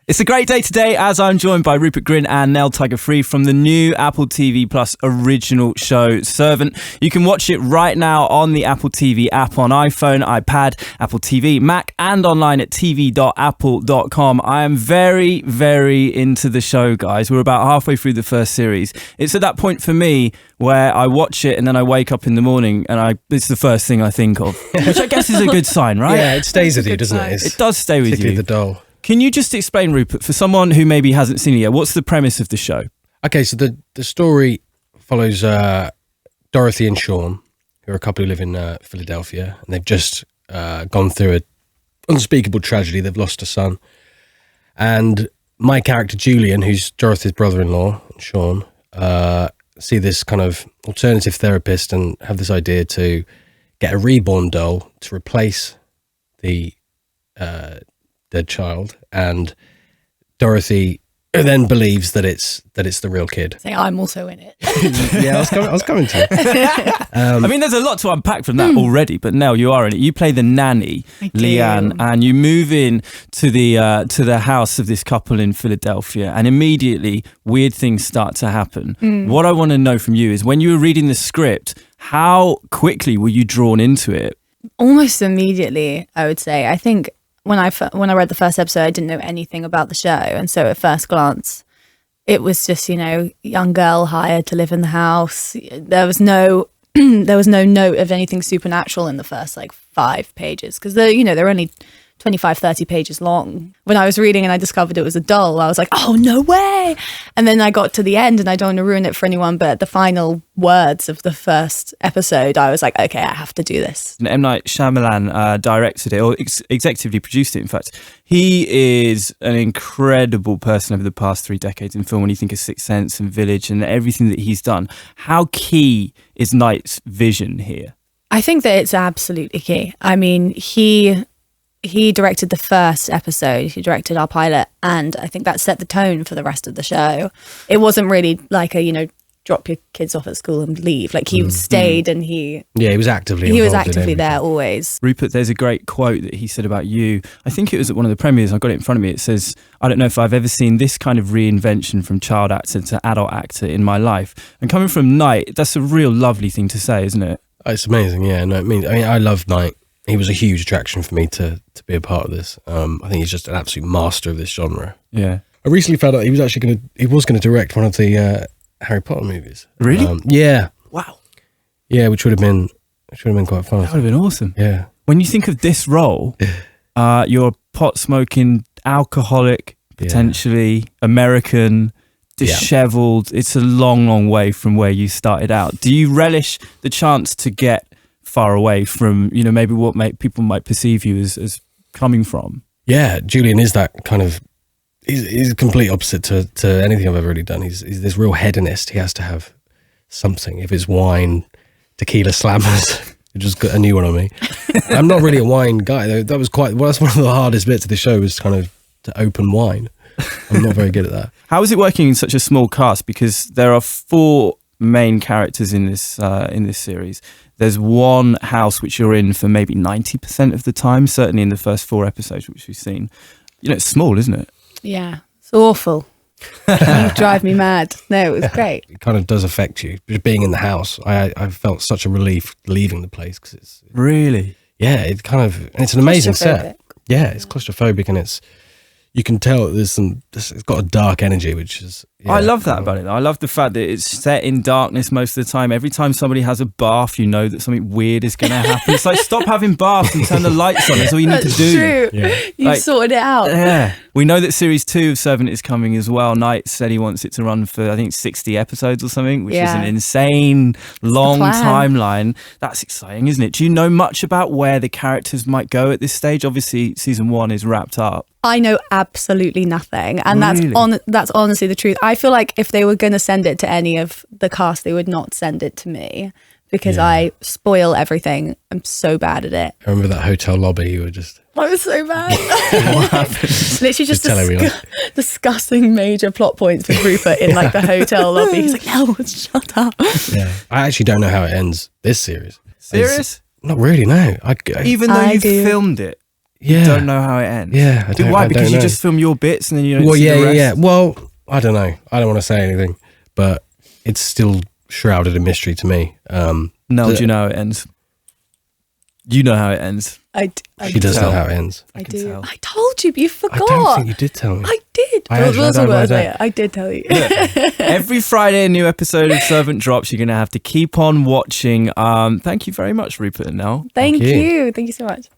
It's a great day today as I'm joined by Rupert Grint and Nell Tiger Free from the new Apple TV Plus original show Servant. You can watch it right now on the Apple TV app on iPhone, iPad, Apple TV, Mac and online at tv.apple.com. I am very, very into the show, guys. We're about halfway through the first series. It's at that point for me where I watch it and then I wake up in the morning and it's the first thing I think of, which I guess is a good sign, right? Yeah, it stays with you, doesn't it? It does stay with you. Particularly the doll. Can you just explain, Rupert, for someone who maybe hasn't seen it yet, what's the premise of the show? Okay, so the story follows Dorothy and Sean, who are a couple who live in Philadelphia, and they've just gone through an unspeakable tragedy. They've lost a son. And my character, Julian, who's Dorothy's brother-in-law, and Sean, see this kind of alternative therapist and have this idea to get a reborn doll to replace the dead child, and Dorothy then believes that it's the real kid. Say, I'm also in it. Yeah, I was coming to it. I mean, there's a lot to unpack from that already, but Nell, you are in it. You play the nanny, Leanne, and you move in to the house of this couple in Philadelphia, and immediately weird things start to happen. What I want to know from you is, when you were reading the script, how quickly were you drawn into it? Almost immediately, I would say. I think when I read the first episode, I didn't know anything about the show, and so at first glance, it was just, young girl hired to live in the house. There was no note of anything supernatural in the first 5 pages, because they're only 25, 30 pages long. When I was reading and I discovered it was a doll, I was like, oh, no way. And then I got to the end, and I don't want to ruin it for anyone, but the final words of the first episode, I was like, okay, I have to do this. M. Night Shyamalan directed it, or executively produced it, in fact. He is an incredible person over the past 3 decades in film. When you think of Sixth Sense and Village and everything that he's done, how key is Night's vision here? I think that it's absolutely key. I mean, he directed the first episode, he directed our pilot, and I think that set the tone for the rest of the show. It wasn't really like a, drop your kids off at school and leave. He stayed and he was actively there always. Rupert, there's a great quote that he said about you. I think it was at one of the premieres. I've got it in front of me. It says, I don't know if I've ever seen this kind of reinvention from child actor to adult actor in my life. And coming from Night, that's a real lovely thing to say, isn't it? It's amazing, yeah. No, I love Night. He was a huge attraction for me to be a part of this. I think he's just an absolute master of this genre. Yeah. I recently found out he was actually going to direct one of the Harry Potter movies. Really? Yeah. Wow. Yeah, which would have been quite fun. That would have been awesome. Yeah. When you think of this role, you're a pot-smoking alcoholic, potentially American, disheveled. Yeah. It's a long, long way from where you started out. Do you relish the chance to get far away from, maybe what people might perceive you as coming from? Yeah, Julian is that kind of, he's a complete opposite to anything I've ever really done. He's this real hedonist. He has to have something. If it's wine, tequila slammers, it just got a new one on me. I'm not really a wine guy, though. That's one of the hardest bits of the show, was kind of to open wine. I'm not very good at that. How is it working in such a small cast? Because there are 4 main characters in this series. There's one house which you're in for maybe 90% of the time, certainly in the first 4 episodes which we've seen. It's small, isn't it? Yeah, it's awful. You drive me mad. No, it was great. It kind of does affect you. Just being in the house, I felt such a relief leaving the place, because it's really, yeah, it's an amazing set. Yeah, it's claustrophobic, and you can tell that it's got a dark energy, which is... Yeah, I love that about it. I love the fact that it's set in darkness most of the time. Every time somebody has a bath, you know that something weird is going to happen. It's like, stop having baths and turn the lights on. That's all you need to do. True. Yeah. You sorted it out. Yeah. We know that series 2 of Servant is coming as well. Knight said he wants it to run for, I think, 60 episodes or something, which is an insane long timeline. That's exciting, isn't it? Do you know much about where the characters might go at this stage? Obviously, season 1 is wrapped up. I know absolutely nothing, and that's honestly the truth. I feel like if they were going to send it to any of the cast, they would not send it to me, because I spoil everything. I'm so bad at it. I remember that hotel lobby. You were just... I was so bad. What happened? Literally just discussing major plot points with Rupert in the hotel lobby. He's like, no, shut up. Yeah, I actually don't know how it ends this series. Serious? Not really, no. Even though you filmed it. Yeah. You don't know how it ends. Yeah. Why? Because you know. just film your bits and then you don't Well, see the rest? yeah. Well, I don't know. I don't want to say anything, but it's still shrouded in mystery to me. No, do you know how it ends? You know how it ends. She does know how it ends. I can do. tell. I told you, but you forgot. I don't think you did tell me. I did. I actually don't know that. I did tell you. Every Friday, a new episode of Servant drops. You're going to have to keep on watching. Thank you very much, Rupert and Nell. Thank you. you. Thank you so much.